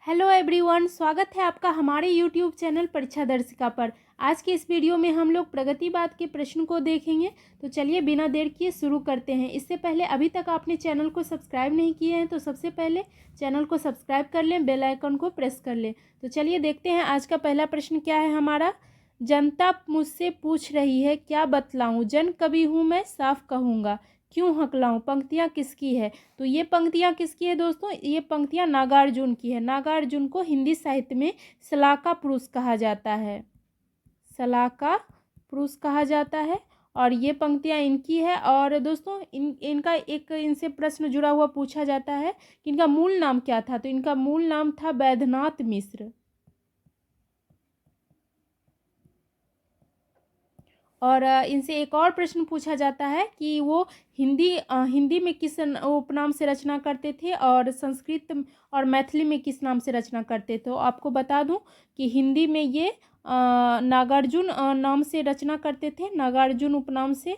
Hello everyone, स्वागत है आपका हमारे यूट्यूब चैनल परीक्षा दर्शिका पर। आज के इस वीडियो में हम लोग प्रगतिवाद के प्रश्न को देखेंगे। तो चलिए बिना देर किए शुरू करते हैं। इससे पहले अभी तक आपने चैनल को सब्सक्राइब नहीं किए हैं तो सबसे पहले चैनल को सब्सक्राइब कर लें, बेल आइकन को प्रेस कर लें। तो चलिए देखते हैं आज का पहला प्रश्न क्या है हमारा। जनता मुझसे पूछ रही है क्या बतलाऊं, जन कवि हूँ मैं साफ कहूँगा, क्यों हकलाऊं, पंक्तियाँ किसकी है। तो ये पंक्तियाँ किसकी है दोस्तों, ये पंक्तियाँ नागार्जुन की है। नागार्जुन को हिंदी साहित्य में शलाका पुरुष कहा जाता है, शलाका पुरुष कहा जाता है। और ये पंक्तियाँ इनकी है। और दोस्तों इनका एक इनसे प्रश्न जुड़ा हुआ पूछा जाता है कि इनका मूल नाम क्या था। तो इनका मूल नाम था वैद्यनाथ मिश्र। और इनसे एक और प्रश्न पूछा जाता है कि वो हिंदी में किस उपनाम से रचना करते थे और संस्कृत और मैथिली में किस नाम से रचना करते थे। तो आपको बता दूं कि हिंदी में ये नागार्जुन नाम से रचना करते थे, नागार्जुन उपनाम से।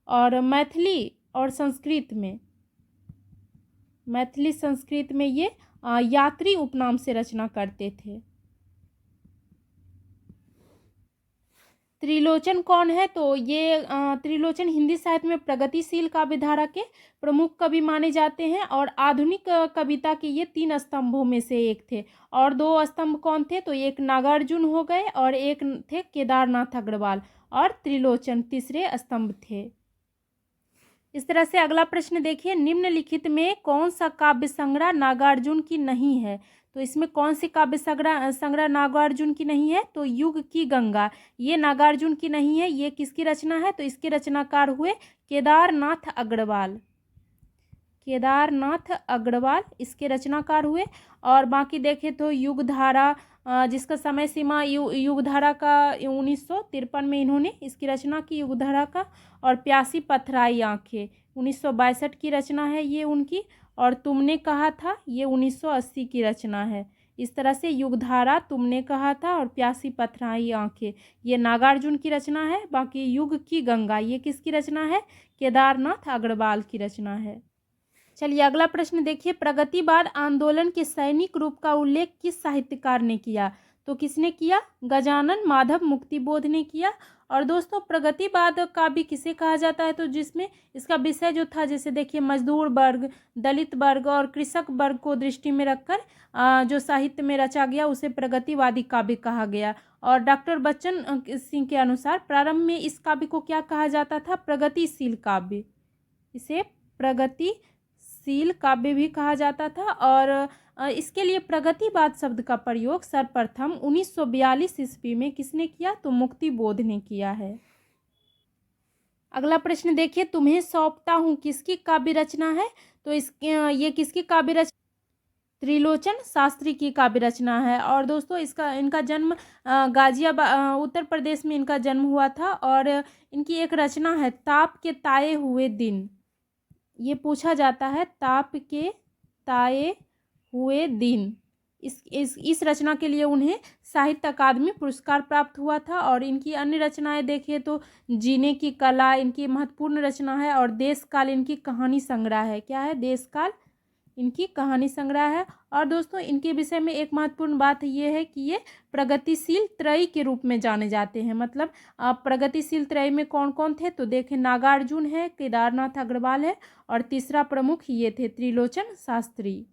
और मैथिली और संस्कृत में ये यात्री उपनाम से रचना करते थे। त्रिलोचन कौन है। तो ये त्रिलोचन हिंदी साहित्य में प्रगतिशील काव्यधारा के प्रमुख कवि माने जाते हैं और आधुनिक कविता के ये 3 स्तंभों में से एक थे। और 2 स्तंभ कौन थे, तो एक नागार्जुन हो गए और एक थे केदारनाथ अग्रवाल, और त्रिलोचन तीसरे स्तंभ थे। इस तरह से अगला प्रश्न देखिए, निम्नलिखित में कौन सा काव्य संग्रह नागार्जुन की नहीं है। तो इसमें कौन सी काव्य संग्रह नागार्जुन की नहीं है। तो युग की गंगा, ये नागार्जुन की नहीं है। ये किसकी रचना है, तो इसके रचनाकार हुए केदारनाथ अग्रवाल, केदारनाथ अग्रवाल इसके रचनाकार हुए। और बाकी देखें तो युगधारा, जिसका समय सीमा युगधारा का 1953 में इन्होंने इसकी रचना की, युगधारा का। और प्यासी पथराई आंखें 1962 की रचना है ये उनकी। और तुमने कहा था ये 1980 की रचना है। इस तरह से युगधारा, तुमने कहा था और प्यासी पथराई आंखें ये नागार्जुन की रचना है। बाकी युग की गंगा ये किसकी रचना है, केदारनाथ अग्रवाल की रचना है। चलिए अगला प्रश्न देखिए, प्रगतिवाद आंदोलन के सैनिक रूप का उल्लेख किस साहित्यकार ने किया। तो किसने किया, गजानन माधव मुक्तिबोध ने किया। और दोस्तों प्रगतिवाद का भी किसे कहा जाता है, तो जिसमें इसका विषय जो था, जैसे देखिए मजदूर वर्ग, दलित वर्ग और कृषक वर्ग को दृष्टि में रखकर जो साहित्य में रचा गया उसे प्रगतिवादी काव्य कहा गया। और डॉक्टर बच्चन सिंह के अनुसार प्रारंभ में इस काव्य को क्या कहा जाता था, प्रगतिशील काव्य, इसे प्रगतिशील काव्य भी कहा जाता था। और इसके लिए प्रगतिवाद शब्द का प्रयोग सर्वप्रथम 1942 ईस्वी में किसने किया, तो मुक्तिबोध ने किया है। अगला प्रश्न देखिए, तुम्हें सौंपता हूँ किसकी काव्य रचना है। तो ये किसकी काव्य रचना, त्रिलोचन शास्त्री की काव्य रचना है। और दोस्तों इनका जन्म गाजियाबाद उत्तर प्रदेश में इनका जन्म हुआ था। और इनकी एक रचना है ताप के ताए हुए दिन, ये पूछा जाता है ताप के ताए हुए दिन। इस रचना के लिए उन्हें साहित्य अकादमी पुरस्कार प्राप्त हुआ था। और इनकी अन्य रचनाएं देखिए तो जीने की कला इनकी महत्वपूर्ण रचना है। और देशकाल इनकी कहानी संग्रह है, क्या है, देशकाल इनकी कहानी संग्रह है। और दोस्तों इनके विषय में एक महत्वपूर्ण बात ये है कि ये प्रगतिशील त्रयी के रूप में जाने जाते हैं। मतलब प्रगतिशील त्रयी में कौन कौन थे, तो देखें नागार्जुन है, केदारनाथ अग्रवाल है और तीसरा प्रमुख ये थे त्रिलोचन शास्त्री।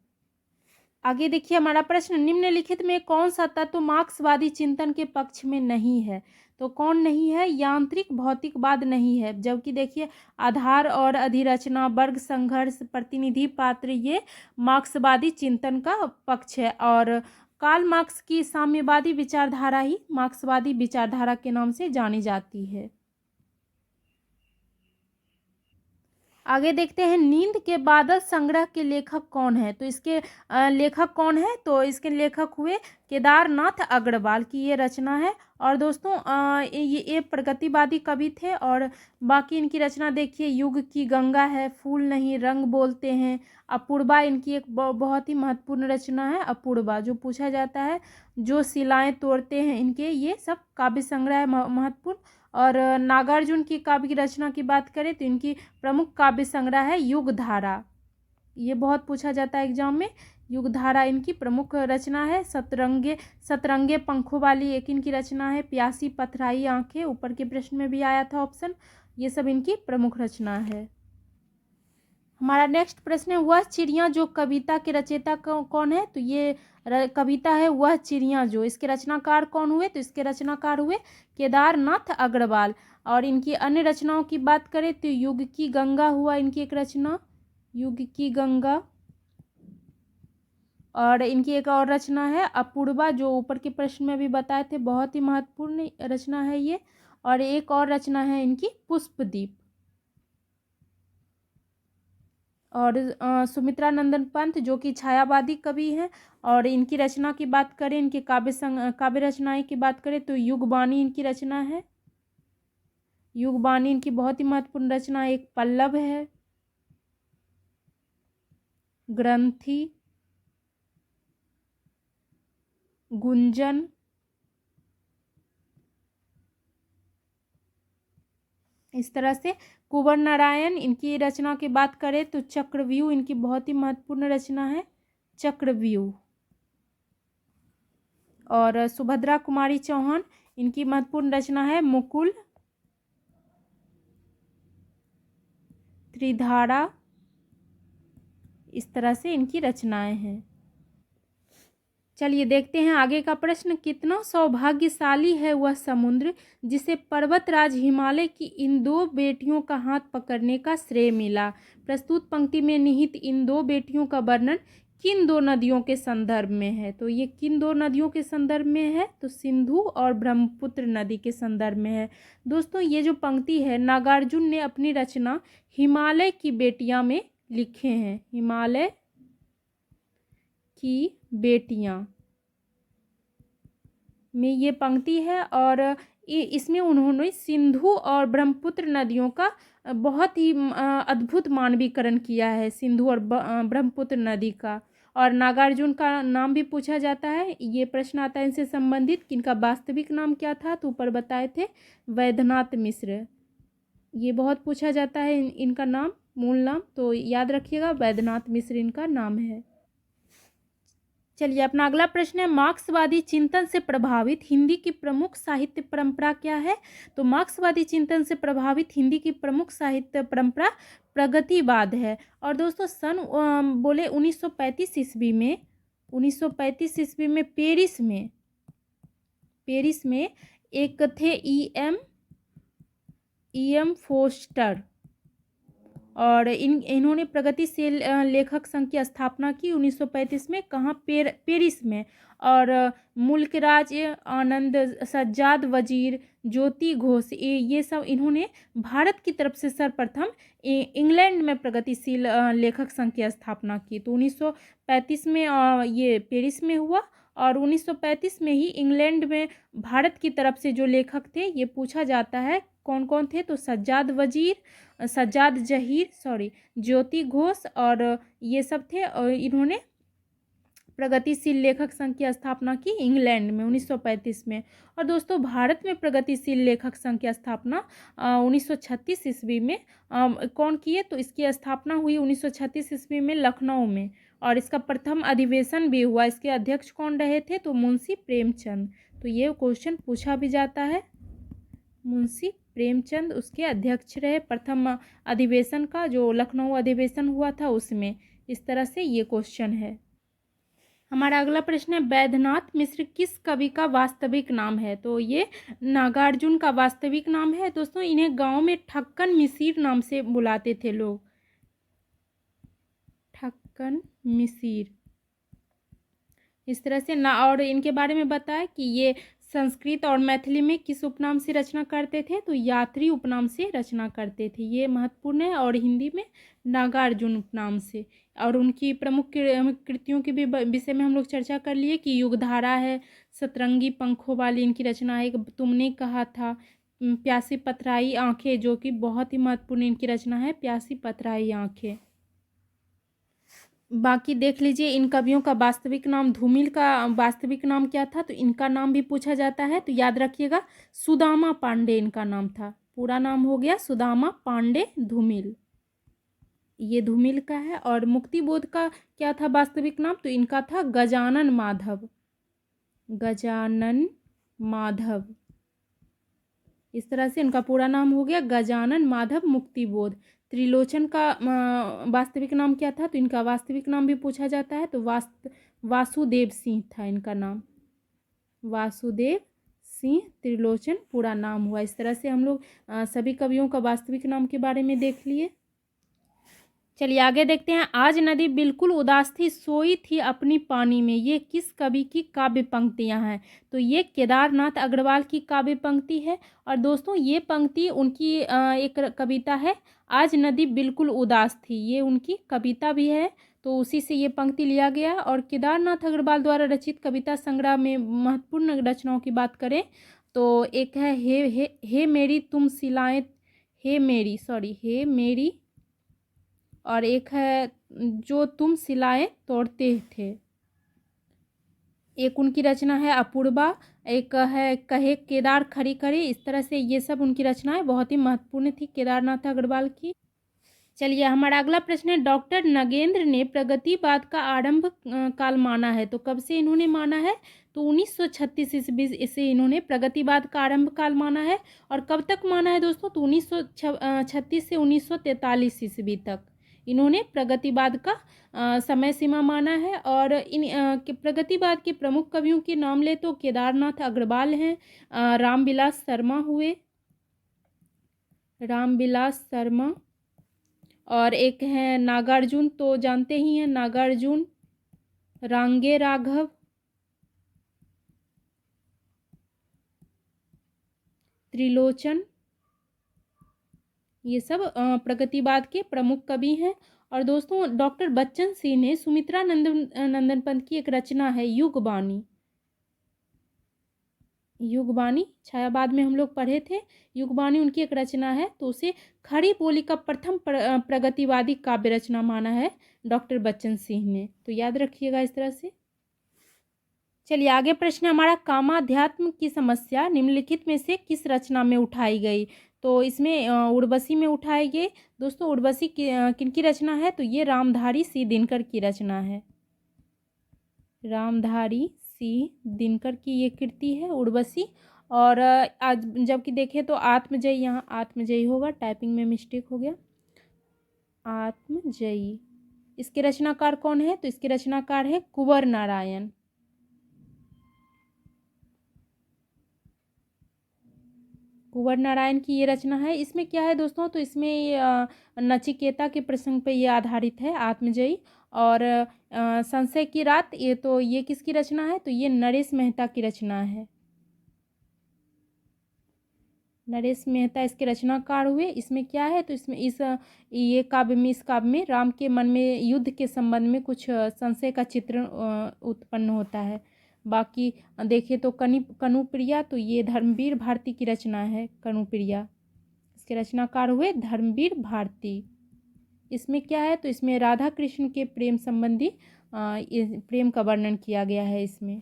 आगे देखिए हमारा प्रश्न, निम्नलिखित में कौन सा तत्व मार्क्सवादी चिंतन के पक्ष में नहीं है। तो कौन नहीं है, यांत्रिक भौतिकवाद नहीं है। जबकि देखिए आधार और अधिरचना, वर्ग संघर्ष, प्रतिनिधि पात्र ये मार्क्सवादी चिंतन का पक्ष है। और कार्ल मार्क्स की साम्यवादी विचारधारा ही मार्क्सवादी विचारधारा के नाम से जानी जाती है। आगे देखते हैं, नींद के बादल संग्रह के लेखक कौन है। तो इसके लेखक कौन है, तो इसके लेखक हुए केदारनाथ अग्रवाल की ये रचना है। और दोस्तों ये प्रगतिवादी कवि थे। और बाकी इनकी रचना देखिए, युग की गंगा है, फूल नहीं रंग बोलते हैं, अपूर्वा इनकी एक बहुत ही महत्वपूर्ण रचना है, अपूर्वा जो पूछा जाता है, जो शिलाएं तोड़ते हैं, इनके ये सब काव्य संग्रह है महत्वपूर्ण। और नागार्जुन की काव्य की रचना की बात करें तो इनकी प्रमुख काव्य संग्रह है युगधारा, ये बहुत पूछा जाता है एग्जाम में, युगधारा इनकी प्रमुख रचना है। सतरंगे पंखों वाली एक इनकी रचना है। प्यासी पथराई आंखें, ऊपर के प्रश्न में भी आया था ऑप्शन। ये सब इनकी प्रमुख रचना है। हमारा नेक्स्ट प्रश्न है, वह चिड़िया जो कविता के रचयिता कौन है? तो ये कविता है वह चिड़िया जो। इसके रचनाकार कौन हुए? तो इसके रचनाकार हुए केदारनाथ अग्रवाल। और इनकी अन्य रचनाओं की बात करें तो युग की गंगा हुआ इनकी एक रचना, युग की गंगा। और इनकी एक और रचना है अपूर्वा, जो ऊपर के प्रश्न में भी बताए थे, बहुत ही महत्वपूर्ण रचना है ये। और एक और रचना है इनकी पुष्पदीप। और सुमित्रा नंदन पंत जो कि छायावादी कवि हैं। और इनकी रचना की बात करें, इनके काव्य रचनाएं की बात करें तो युगबानी इनकी रचना है। युगबानी इनकी बहुत ही महत्वपूर्ण रचना है। एक पल्लव है, ग्रंथि, गुंजन, इस तरह से। कुंवर नारायण इनकी रचना की बात करें तो चक्रव्यूह इनकी बहुत ही महत्वपूर्ण रचना है, चक्रव्यूह। और सुभद्रा कुमारी चौहान इनकी महत्वपूर्ण रचना है मुकुल, त्रिधारा, इस तरह से इनकी रचनाएं हैं। चलिए देखते हैं आगे का प्रश्न, कितना सौभाग्यशाली है वह समुद्र जिसे पर्वतराज हिमालय की इन दो बेटियों का हाथ पकड़ने का श्रेय मिला। प्रस्तुत पंक्ति में निहित इन दो बेटियों का वर्णन किन दो नदियों के संदर्भ में है? तो ये किन दो नदियों के संदर्भ में है? तो सिंधु और ब्रह्मपुत्र नदी के संदर्भ में है। दोस्तों ये जो पंक्ति है नागार्जुन ने अपनी रचना हिमालय की बेटियां में लिखे हैं, हिमालय की बेटियां में ये पंक्ति है। और इसमें उन्होंने सिंधु और ब्रह्मपुत्र नदियों का बहुत ही अद्भुत मानवीकरण किया है, सिंधु और ब्रह्मपुत्र नदी का। और नागार्जुन का नाम भी पूछा जाता है, ये प्रश्न आता है इनसे संबंधित कि इनका वास्तविक नाम क्या था? तो ऊपर बताए थे वैद्यनाथ मिश्र। ये बहुत पूछा जाता है इनका नाम, मूल नाम, तो याद रखिएगा वैद्यनाथ मिश्र इनका नाम है। चलिए अपना अगला प्रश्न है, मार्क्सवादी चिंतन से प्रभावित हिंदी की प्रमुख साहित्य परंपरा क्या है? तो मार्क्सवादी चिंतन से प्रभावित हिंदी की प्रमुख साहित्य परंपरा प्रगतिवाद है। और दोस्तों सन बोले 1935 ईस्वी में, 1935 ईस्वी में पेरिस में एक थे E.M. फोस्टर। और इन्होंने प्रगतिशील लेखक संघ की स्थापना की 1935 में। कहाँ? पेरिस में। और मुल्कराज आनंद, सज्जाद वजीर, ज्योति घोष, ये सब इन्होंने भारत की तरफ से सर्वप्रथम इंग्लैंड में प्रगतिशील लेखक संघ की स्थापना की। तो 1935 में ये पेरिस में हुआ। और 1935 में ही इंग्लैंड में भारत की तरफ से जो लेखक थे ये पूछा जाता है कौन कौन थे? तो सज्जाद जहीर, ज्योति घोष और ये सब थे। और इन्होंने प्रगतिशील लेखक संघ की स्थापना की इंग्लैंड में 1935 में। और दोस्तों भारत में प्रगतिशील लेखक संघ की स्थापना 1936 ईस्वी में कौन किए? तो इसकी स्थापना हुई 1936 ईस्वी में लखनऊ में। और इसका प्रथम अधिवेशन भी हुआ। इसके अध्यक्ष कौन रहे थे? तो मुंशी प्रेमचंद। तो ये क्वेश्चन पूछा भी जाता है, मुंशी प्रेमचंद उसके अध्यक्ष रहे प्रथम अधिवेशन का, जो लखनऊ अधिवेशन हुआ था उसमें। इस तरह से ये क्वेश्चन है। हमारा अगला प्रश्न है, वैद्यनाथ मिश्र किस कवि का वास्तविक नाम है? तो ये नागार्जुन का वास्तविक नाम है। दोस्तों इन्हें गांव में ठक्कन मिसिर नाम से बुलाते थे लोग, ठक्कन मिसिर, इस तरह से ना। और इनके बारे में बताया कि ये संस्कृत और मैथिली में किस उपनाम से रचना करते थे? तो यात्री उपनाम से रचना करते थे, ये महत्वपूर्ण है। और हिंदी में नागार्जुन उपनाम से। और उनकी प्रमुख कृतियों के भी विषय में हम लोग चर्चा कर लिए कि युगधारा है, सतरंगी पंखों वाली इनकी रचना है, एक तुमने कहा था, प्यासी पथराई आंखें जो कि बहुत ही महत्वपूर्ण इनकी रचना है, प्यासी पथराई आंखें। बाकी देख लीजिए इन कवियों का वास्तविक नाम, धूमिल का वास्तविक नाम क्या था? तो इनका नाम भी पूछा जाता है, तो याद रखिएगा सुदामा पांडे इनका नाम था। पूरा नाम हो गया सुदामा पांडे धूमिल। ये धूमिल का है। और मुक्तिबोध का क्या था वास्तविक नाम? तो इनका था गजानन माधव, गजानन माधव। इस तरह से उनका पूरा नाम हो गया गजानन माधव मुक्तिबोध। त्रिलोचन का वास्तविक नाम क्या था? तो इनका वास्तविक नाम भी पूछा जाता है, तो वासुदेव सिंह था इनका नाम, वासुदेव सिंह त्रिलोचन पूरा नाम हुआ। इस तरह से हम लोग सभी कवियों का वास्तविक नाम के बारे में देख लिए। चलिए आगे देखते हैं। आज नदी बिल्कुल उदास थी, सोई थी अपनी पानी में, ये किस कवि की काव्य पंक्तियां हैं? तो ये केदारनाथ अग्रवाल की काव्य पंक्ति है। और दोस्तों ये पंक्ति उनकी एक कविता है, आज नदी बिल्कुल उदास थी, ये उनकी कविता भी है, तो उसी से ये पंक्ति लिया गया। और केदारनाथ अग्रवाल द्वारा रचित कविता संग्रह में महत्वपूर्ण रचनाओं की बात करें तो एक है हे मेरी तुम सिलाएं, हे मेरी, और एक है जो तुम सिलाए तोड़ते थे। एक उनकी रचना है अपूर्वा, एक है कहे केदार खरी खरी। इस तरह से ये सब उनकी रचनाएं बहुत ही महत्वपूर्ण थी केदारनाथ अग्रवाल की। चलिए हमारा अगला प्रश्न है, डॉक्टर नगेंद्र ने प्रगतिवाद का आरंभ काल माना है, तो कब से इन्होंने माना है? तो 1936 ईस्वी से इन्होंने प्रगतिवाद का आरंभ काल माना है। और कब तक माना है दोस्तों? तो 1936 से 1943 ईस्वी तक इन्होंने प्रगतिवाद का समय सीमा माना है। और इन प्रगतिवाद के प्रमुख कवियों के नाम ले तो केदारनाथ अग्रवाल हैं, रामविलास शर्मा हुए, रामविलास शर्मा, और एक है नागार्जुन, तो जानते ही हैं नागार्जुन, रांगे राघव, त्रिलोचन, ये सब प्रगतिवाद के प्रमुख कवि हैं। और दोस्तों डॉक्टर बच्चन सिंह ने सुमित्रा नंदन पंत की एक रचना है युगबानी, युगबानी छायावाद में हम लोग पढ़े थे, युगबानी उनकी एक रचना है, तो उसे खड़ी बोली का प्रथम प्रगतिवादी काव्य रचना माना है डॉक्टर बच्चन सिंह ने, तो याद रखिएगा इस तरह से। चलिए आगे प्रश्न हमारा, कामाध्यात्म की समस्या निम्नलिखित में से किस रचना में उठाई गई? तो इसमें उर्वशी में उठाई गई। दोस्तों उर्वशी किनकी रचना है? तो ये रामधारी सिंह दिनकर की रचना है, रामधारी सिंह दिनकर की ये कृति है उर्वशी। और आज जबकि देखें तो आत्मजयी, यहाँ आत्मजयी होगा, टाइपिंग में मिस्टेक हो गया, आत्मजयी। इसके रचनाकार कौन है? तो इसके रचनाकार है कुंवर नारायण, कुंवर नारायण की ये रचना है। इसमें क्या है दोस्तों? तो इसमें नचिकेता के प्रसंग पे ये आधारित है आत्मजयी। और संशय की रात, ये तो ये किसकी रचना है? तो ये नरेश मेहता की रचना है, नरेश मेहता इसके रचनाकार हुए। इसमें क्या है? तो इसमें इस काव्य में राम के मन में युद्ध के संबंध में कुछ संशय का चित्रण उत्पन्न होता है। बाकी देखें तो कनुप्रिया, तो ये धर्मवीर भारती की रचना है, कनुप्रिया इसके रचनाकार हुए धर्मवीर भारती। इसमें क्या है? तो इसमें राधा कृष्ण के प्रेम संबंधी प्रेम का वर्णन किया गया है इसमें।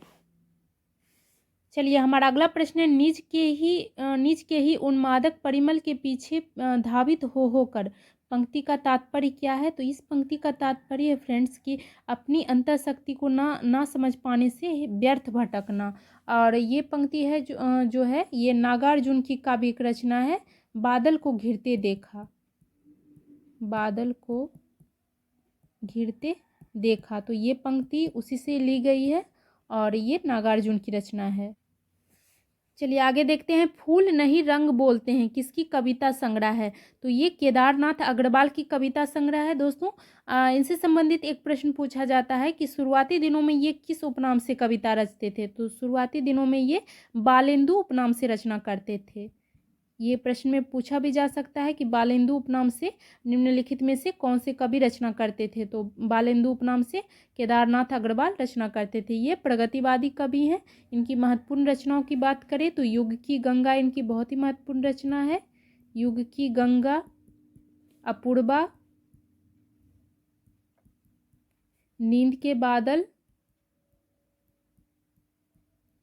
चलिए हमारा अगला प्रश्न है, निज के ही उन्मादक परिमल के पीछे धावित होकर पंक्ति का तात्पर्य क्या है? तो इस पंक्ति का तात्पर्य है फ्रेंड्स कि अपनी अंतःशक्ति को ना समझ पाने से व्यर्थ भटकना। और ये पंक्ति है जो है ये नागार्जुन की काव्यिक रचना है, बादल को घिरते देखा, बादल को घिरते देखा, तो ये पंक्ति उसी से ली गई है और ये नागार्जुन की रचना है। चलिए आगे देखते हैं, फूल नहीं रंग बोलते हैं किसकी कविता संग्रह है? तो ये केदारनाथ अग्रवाल की कविता संग्रह है। दोस्तों इनसे संबंधित एक प्रश्न पूछा जाता है कि शुरुआती दिनों में ये किस उपनाम से कविता रचते थे? तो शुरुआती दिनों में ये बालेंदु उपनाम से रचना करते थे। ये प्रश्न में पूछा भी जा सकता है कि बालेंदु उपनाम से निम्नलिखित में से कौन से कवि रचना करते थे? तो बालेंदु उपनाम से केदारनाथ अग्रवाल रचना करते थे। ये प्रगतिवादी कवि हैं। इनकी महत्वपूर्ण रचनाओं की बात करें तो युग की गंगा इनकी बहुत ही महत्वपूर्ण रचना है, युग की गंगा, अपूर्वा, नींद के बादल,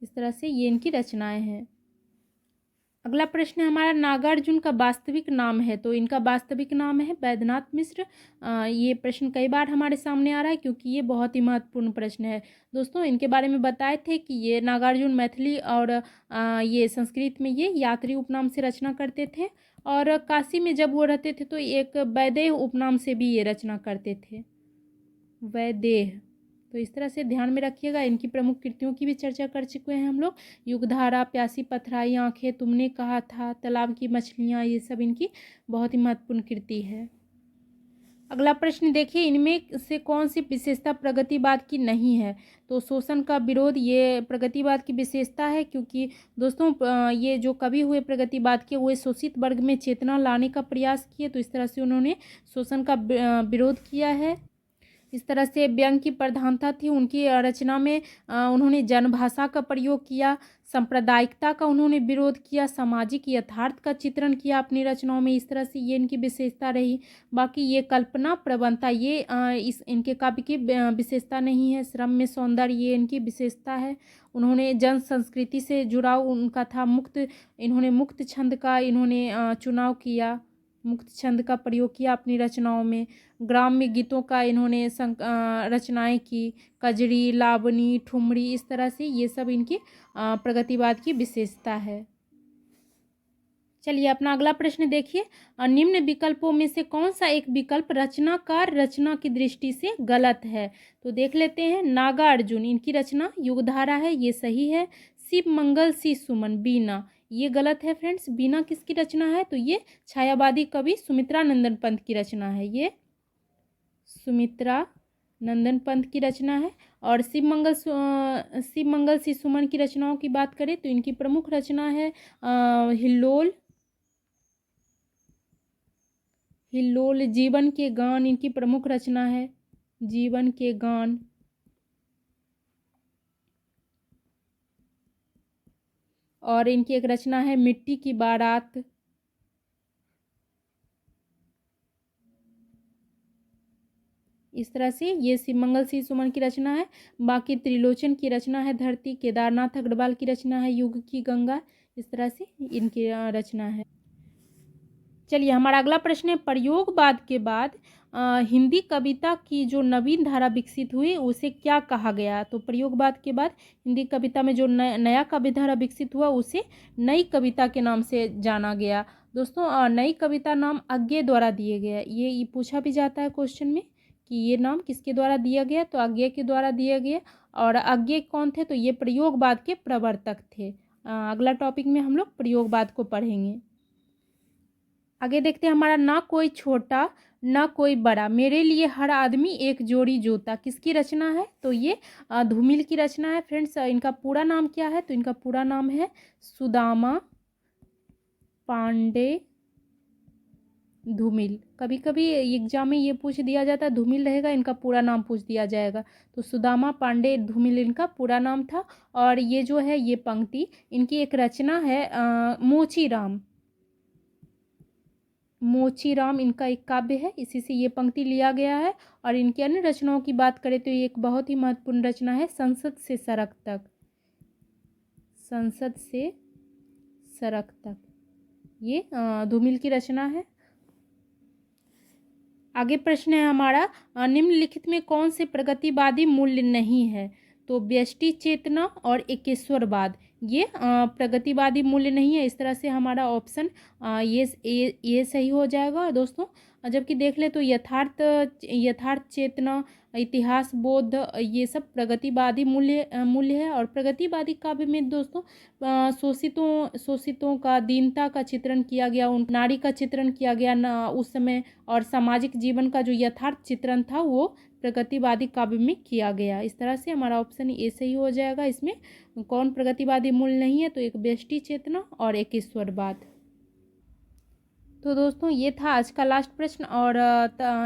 इस तरह से ये इनकी रचनाएं हैं। अगला प्रश्न है हमारा, नागार्जुन का वास्तविक नाम है, तो इनका वास्तविक नाम है वैद्यनाथ मिश्र। ये प्रश्न कई बार हमारे सामने आ रहा है क्योंकि ये बहुत ही महत्वपूर्ण प्रश्न है। दोस्तों इनके बारे में बताए थे कि ये नागार्जुन मैथिली और ये संस्कृत में ये यात्री उपनाम से रचना करते थे, और काशी में जब वो रहते थे तो एक वैदेह उपनाम से भी ये रचना करते थे, वैदेह। तो इस तरह से ध्यान में रखिएगा। इनकी प्रमुख कृतियों की भी चर्चा कर चुके हैं हम लोग। युगधारा, प्यासी पथराई आंखें, तुमने कहा था, तालाब की मछलियाँ, ये सब इनकी बहुत ही महत्वपूर्ण कृति है। अगला प्रश्न देखिए, इनमें से कौन सी विशेषता प्रगतिवाद की नहीं है? तो शोषण का विरोध ये प्रगतिवाद की विशेषता है, क्योंकि दोस्तों ये जो कवि हुए प्रगतिवाद के, वो शोषित वर्ग में चेतना लाने का प्रयास किए, तो इस तरह से उन्होंने शोषण का विरोध किया है। इस तरह से व्यंग्य की प्रधानता थी उनकी रचना में। उन्होंने जनभाषा का प्रयोग किया, सांप्रदायिकता का उन्होंने विरोध किया, सामाजिक यथार्थ का चित्रण किया अपनी रचनाओं में। इस तरह से ये इनकी विशेषता रही। बाकी ये कल्पना प्रवणता, ये इस इनके काव्य की विशेषता नहीं है। श्रम में सौंदर्य, ये इनकी विशेषता है। उन्होंने जन संस्कृति से जुड़ाव उनका था। इन्होंने मुक्त छंद का चुनाव किया, मुक्त छंद का प्रयोग किया अपनी रचनाओं में। ग्राम्य गीतों का इन्होंने रचनाएं की, कजरी, लावनी, ठुमरी, इस तरह से ये सब इनकी प्रगतिवाद की विशेषता है। चलिए अपना अगला प्रश्न देखिए, निम्न विकल्पों में से कौन सा एक विकल्प रचनाकार रचना की दृष्टि से गलत है? तो देख लेते हैं। नागार्जुन, इनकी रचना युगधारा है, ये सही है। शिव मंगल सी सुमन, बीना, ये गलत है फ्रेंड्स। बीना किसकी रचना है? तो ये छायावादी कवि सुमित्रा नंदन पंत की रचना है, ये सुमित्रा नंदन पंत की रचना है। और शिव मंगल सी सुमन की रचनाओं की बात करें तो इनकी प्रमुख रचना है हिल्लोल, जीवन के गान इनकी प्रमुख रचना है, जीवन के गान। और इनकी एक रचना है मिट्टी की बारात। इस तरह से ये शिव मंगल सी सुमन की रचना है। बाकी त्रिलोचन की रचना है धरती, केदारनाथ अग्रवाल की रचना है युग की गंगा। इस तरह से इनकी रचना है। चलिए हमारा अगला प्रश्न है, प्रयोगवाद के बाद हिंदी कविता की जो नवीन धारा विकसित हुई उसे क्या कहा गया? तो प्रयोगवाद के बाद हिंदी कविता में जो नया कवि धारा विकसित हुआ उसे नई कविता के नाम से जाना गया। दोस्तों नई कविता नाम अज्ञेय द्वारा दिए गया। ये पूछा भी जाता है क्वेश्चन में कि ये नाम किसके द्वारा दिया गया? तो अज्ञेय के द्वारा दिया गया। और अज्ञेय कौन थे? तो ये प्रयोगवाद के प्रवर्तक थे। अगला टॉपिक में हम लोग प्रयोगवाद को पढ़ेंगे। आगे देखते हैं हमारा, ना कोई छोटा ना कोई बड़ा, मेरे लिए हर आदमी एक जोड़ी जूता, किसकी रचना है? तो ये धूमिल की रचना है फ्रेंड्स। इनका पूरा नाम क्या है? तो इनका पूरा नाम है सुदामा पांडे धूमिल। कभी कभी एग्जाम में ये पूछ दिया जाता है, धूमिल रहेगा, इनका पूरा नाम पूछ दिया जाएगा। तो सुदामा पांडे धूमिल इनका पूरा नाम था। और ये जो है ये पंक्ति इनकी एक रचना है मोची राम इनका एक काव्य है, इसी से ये पंक्ति लिया गया है। और इनकी अन्य रचनाओं की बात करें तो ये एक बहुत ही महत्वपूर्ण रचना है, संसद से सड़क तक, संसद से सड़क तक, ये धूमिल की रचना है। आगे प्रश्न है हमारा, निम्नलिखित में कौन से प्रगतिवादी मूल्य नहीं है? तो व्यष्टि चेतना और एकेश्वरवाद ये प्रगतिवादी मूल्य नहीं है। इस तरह से हमारा ऑप्शन ये सही हो जाएगा दोस्तों। जबकि देख ले तो यथार्थ चेतना, इतिहास बोध, ये सब प्रगतिवादी मूल्य है। और प्रगतिवादी काव्य में दोस्तों शोषितों का, दीनता का चित्रण किया गया, उन नारी का चित्रण किया गया उस समय, और सामाजिक जीवन का जो यथार्थ चित्रण था वो प्रगतिवादी काव्य में किया गया। इस तरह से हमारा ऑप्शन ए सही हो जाएगा। इसमें कौन प्रगतिवादी मूल्य नहीं है? तो एक व्यष्टि चेतना और एक ईश्वरवाद। तो दोस्तों ये था आज का लास्ट प्रश्न। और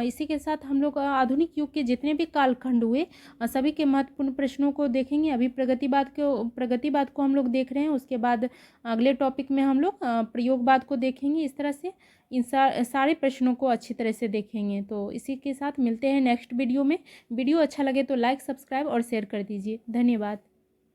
इसी के साथ हम लोग आधुनिक युग के जितने भी कालखंड हुए सभी के महत्वपूर्ण प्रश्नों को देखेंगे। अभी प्रगतिवाद को हम लोग देख रहे हैं, उसके बाद अगले टॉपिक में हम लोग प्रयोगवाद को देखेंगे। इस तरह से इन सारे प्रश्नों को अच्छी तरह से देखेंगे। तो इसी के साथ मिलते हैं नेक्स्ट वीडियो में। वीडियो अच्छा लगे तो लाइक, सब्सक्राइब और शेयर कर दीजिए। धन्यवाद।